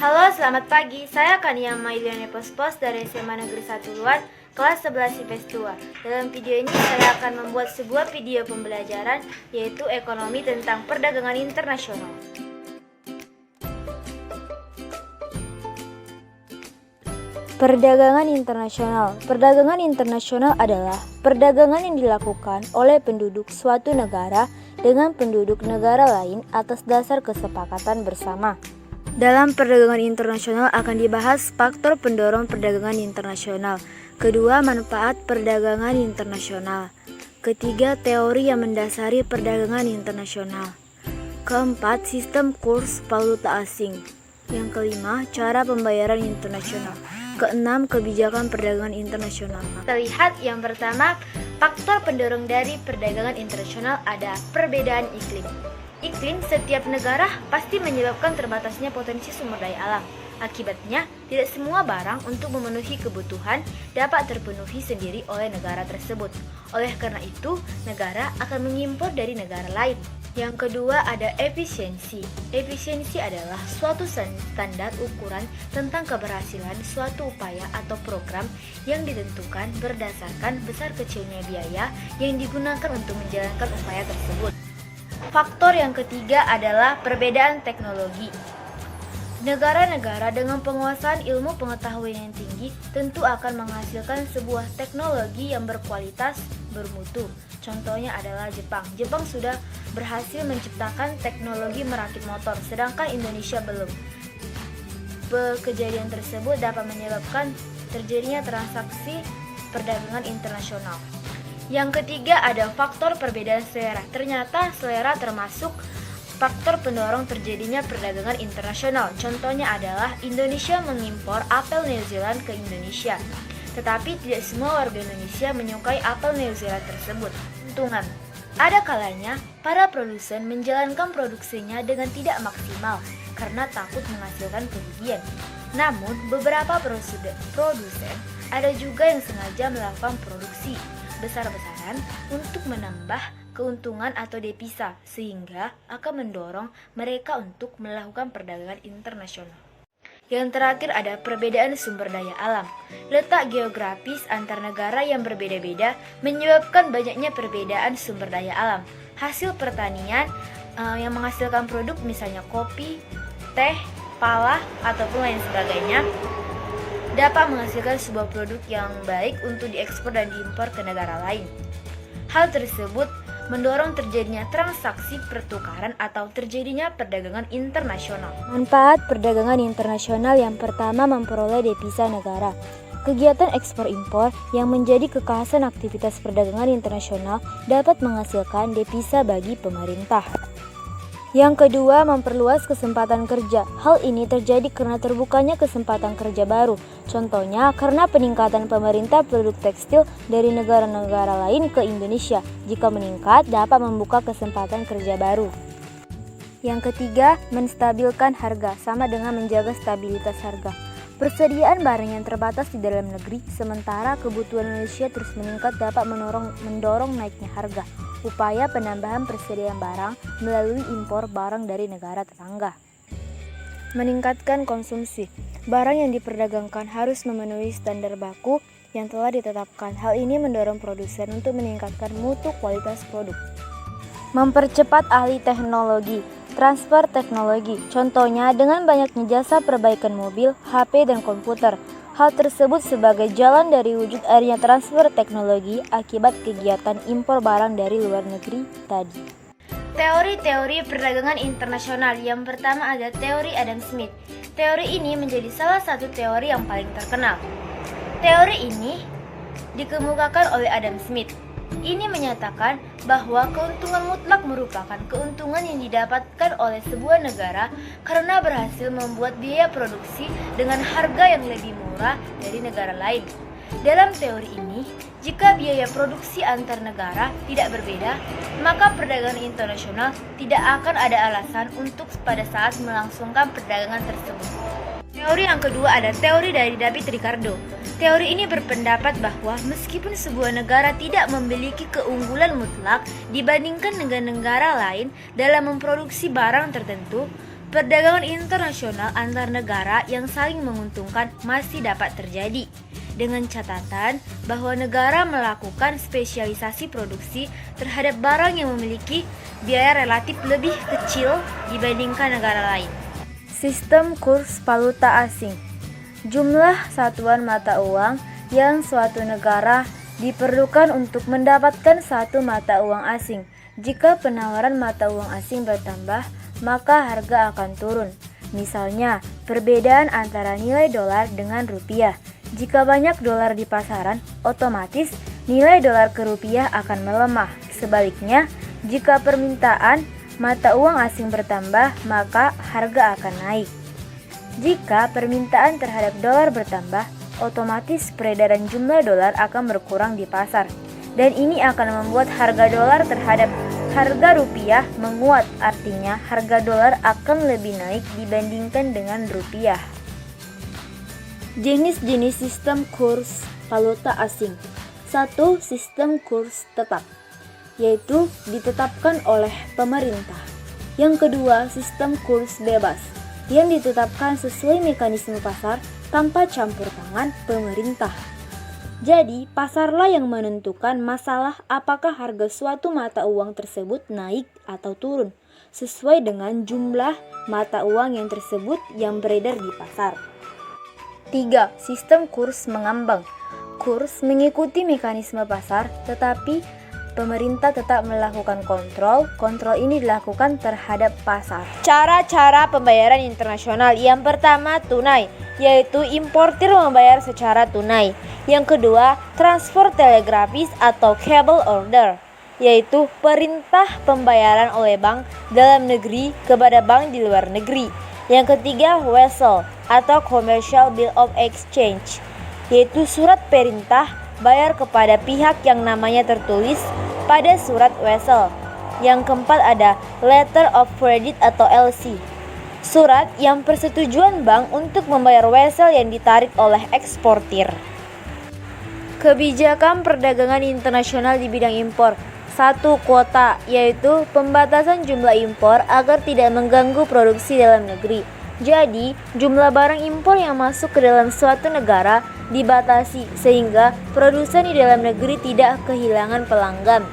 Halo, selamat pagi. Saya Kania Mailiane Pospos dari SMA Negeri 1 Luar, kelas 11 IPS 2. Dalam video ini saya akan membuat sebuah video pembelajaran, yaitu ekonomi tentang perdagangan internasional. Perdagangan internasional. Perdagangan internasional adalah perdagangan yang dilakukan oleh penduduk suatu negara dengan penduduk negara lain atas dasar kesepakatan bersama. Dalam perdagangan internasional akan dibahas faktor pendorong perdagangan internasional. Kedua, manfaat perdagangan internasional. Ketiga, teori yang mendasari perdagangan internasional. Keempat, sistem kurs valuta asing. Yang kelima, cara pembayaran internasional. Keenam, kebijakan perdagangan internasional. Kita lihat yang pertama, faktor pendorong dari perdagangan internasional ada perbedaan iklim. Iklim setiap negara pasti menyebabkan terbatasnya potensi sumber daya alam. Akibatnya, tidak semua barang untuk memenuhi kebutuhan dapat terpenuhi sendiri oleh negara tersebut. Oleh karena itu, negara akan mengimpor dari negara lain. Yang kedua ada efisiensi. Efisiensi adalah suatu standar ukuran tentang keberhasilan suatu upaya atau program yang ditentukan berdasarkan besar kecilnya biaya yang digunakan untuk menjalankan upaya tersebut. Faktor yang ketiga adalah perbedaan teknologi. Negara-negara dengan penguasaan ilmu pengetahuan yang tinggi tentu akan menghasilkan sebuah teknologi yang berkualitas, bermutu. Contohnya adalah Jepang. Jepang sudah berhasil menciptakan teknologi merakit motor, sedangkan Indonesia belum. Kejadian tersebut dapat menyebabkan terjadinya transaksi perdagangan internasional. Yang ketiga ada faktor perbedaan selera. Ternyata selera termasuk faktor pendorong terjadinya perdagangan internasional. Contohnya adalah Indonesia mengimpor apel New Zealand ke Indonesia. Tetapi tidak semua warga Indonesia menyukai apel New Zealand tersebut. Keuntungan. Ada kalanya para produsen menjalankan produksinya dengan tidak maksimal karena takut menghasilkan kerugian. Namun beberapa produsen ada juga yang sengaja melakukan produksi besar-besaran untuk menambah keuntungan atau devisa, sehingga akan mendorong mereka untuk melakukan perdagangan internasional. Yang terakhir ada perbedaan sumber daya alam. Letak geografis antar negara yang berbeda-beda menyebabkan banyaknya perbedaan sumber daya alam. Hasil pertanian yang menghasilkan produk misalnya kopi, teh, pala, ataupun lain sebagainya dapat menghasilkan sebuah produk yang baik untuk diekspor dan diimpor ke negara lain. Hal tersebut mendorong terjadinya transaksi pertukaran atau terjadinya perdagangan internasional. Manfaat perdagangan internasional yang pertama memperoleh devisa negara. Kegiatan ekspor-impor yang menjadi kekhasan aktivitas perdagangan internasional dapat menghasilkan devisa bagi pemerintah. Yang kedua, memperluas kesempatan kerja. Hal ini terjadi karena terbukanya kesempatan kerja baru. Contohnya, karena peningkatan pemerintah produk tekstil dari negara-negara lain ke Indonesia. Jika meningkat, dapat membuka kesempatan kerja baru. Yang ketiga, menstabilkan harga, sama dengan menjaga stabilitas harga. Persediaan barang yang terbatas di dalam negeri, sementara kebutuhan Indonesia terus meningkat dapat mendorong naiknya harga. Upaya penambahan persediaan barang melalui impor barang dari negara tetangga. Meningkatkan konsumsi. Barang yang diperdagangkan harus memenuhi standar baku yang telah ditetapkan. Hal ini mendorong produsen untuk meningkatkan mutu kualitas produk. Mempercepat alih teknologi. Transfer teknologi. Contohnya dengan banyaknya jasa perbaikan mobil, HP, dan komputer. Hal tersebut sebagai jalan dari wujud adanya transfer teknologi akibat kegiatan impor barang dari luar negeri tadi. Teori-teori perdagangan internasional. Yang pertama ada teori Adam Smith. Teori ini menjadi salah satu teori yang paling terkenal. Teori ini dikemukakan oleh Adam Smith. Ini menyatakan bahwa keuntungan mutlak merupakan keuntungan yang didapatkan oleh sebuah negara karena berhasil membuat biaya produksi dengan harga yang lebih murah dari negara lain. Dalam teori ini, jika biaya produksi antar negara tidak berbeda, maka perdagangan internasional tidak akan ada alasan untuk pada saat melangsungkan perdagangan tersebut. Teori yang kedua ada teori dari David Ricardo. Teori ini berpendapat bahwa meskipun sebuah negara tidak memiliki keunggulan mutlak dibandingkan dengan negara lain dalam memproduksi barang tertentu, Perdagangan internasional antar negara yang saling menguntungkan masih dapat terjadi, dengan catatan bahwa negara melakukan spesialisasi produksi terhadap barang yang memiliki biaya relatif lebih kecil dibandingkan negara lain. Sistem kurs valuta asing. Jumlah satuan mata uang yang suatu negara diperlukan untuk mendapatkan satu mata uang asing. Jika penawaran mata uang asing bertambah, maka harga akan turun. Misalnya, perbedaan antara nilai dolar dengan rupiah. Jika banyak dolar di pasaran, otomatis nilai dolar ke rupiah akan melemah. Sebaliknya, jika permintaan mata uang asing bertambah, maka harga akan naik. Jika permintaan terhadap dolar bertambah, otomatis peredaran jumlah dolar akan berkurang di pasar. Dan ini akan membuat harga dolar terhadap harga rupiah menguat, artinya harga dolar akan lebih naik dibandingkan dengan rupiah. Jenis-jenis sistem kurs valuta asing. 1. Sistem kurs tetap, yaitu ditetapkan oleh pemerintah. Yang kedua, sistem kurs bebas, yang ditetapkan sesuai mekanisme pasar tanpa campur tangan pemerintah. Jadi, pasarlah yang menentukan masalah apakah harga suatu mata uang tersebut naik atau turun, sesuai dengan jumlah mata uang yang tersebut yang beredar di pasar. 3. Sistem kurs mengambang. Kurs mengikuti mekanisme pasar, tetapi pemerintah tetap melakukan kontrol. Kontrol ini dilakukan terhadap pasar. Cara-cara pembayaran internasional. Yang pertama, tunai, yaitu importir membayar secara tunai. Yang kedua, transfer telegrafis atau cable order, yaitu perintah pembayaran oleh bank dalam negeri kepada bank di luar negeri. Yang ketiga, wesel atau commercial bill of exchange, yaitu surat perintah bayar kepada pihak yang namanya tertulis pada surat wesel. Yang keempat ada letter of credit atau LC, surat yang persetujuan bank untuk membayar wesel yang ditarik oleh eksportir. Kebijakan perdagangan internasional di bidang impor. 1. Kuota, yaitu pembatasan jumlah impor agar tidak mengganggu produksi dalam negeri. Jadi, jumlah barang impor yang masuk ke dalam suatu negara dibatasi sehingga produsen di dalam negeri tidak kehilangan pelanggan.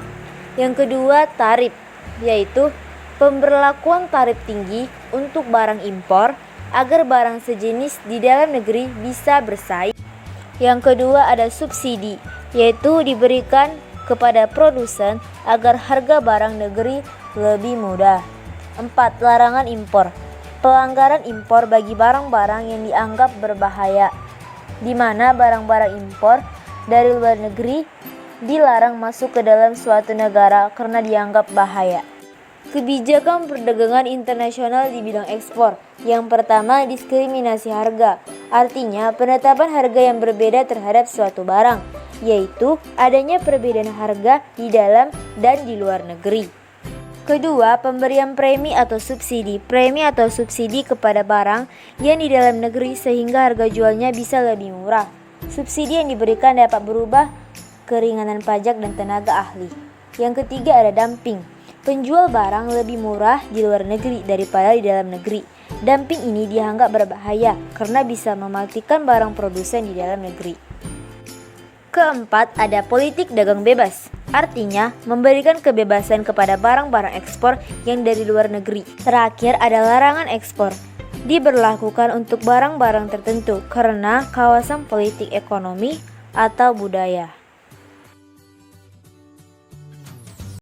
Yang kedua, tarif, yaitu pemberlakuan tarif tinggi untuk barang impor agar barang sejenis di dalam negeri bisa bersaing. Yang kedua ada subsidi, yaitu diberikan kepada produsen agar harga barang negeri lebih mudah. 4. Larangan impor. Pelanggaran impor bagi barang-barang yang dianggap berbahaya, di mana barang-barang impor dari luar negeri dilarang masuk ke dalam suatu negara karena dianggap bahaya. Kebijakan perdagangan internasional di bidang ekspor. Yang pertama, diskriminasi harga, artinya penetapan harga yang berbeda terhadap suatu barang, yaitu adanya perbedaan harga di dalam dan di luar negeri. Kedua, pemberian premi atau subsidi. Premi atau subsidi kepada barang yang di dalam negeri sehingga harga jualnya bisa lebih murah. Subsidi yang diberikan dapat berubah keringanan pajak dan tenaga ahli. Yang ketiga ada dumping. Penjual barang lebih murah di luar negeri daripada di dalam negeri. Dumping ini dianggap berbahaya karena bisa mematikan barang produsen di dalam negeri. Keempat, ada politik dagang bebas. Artinya, memberikan kebebasan kepada barang-barang ekspor yang dari luar negeri. Terakhir, ada larangan ekspor. Diberlakukan untuk barang-barang tertentu karena kawasan politik ekonomi atau budaya.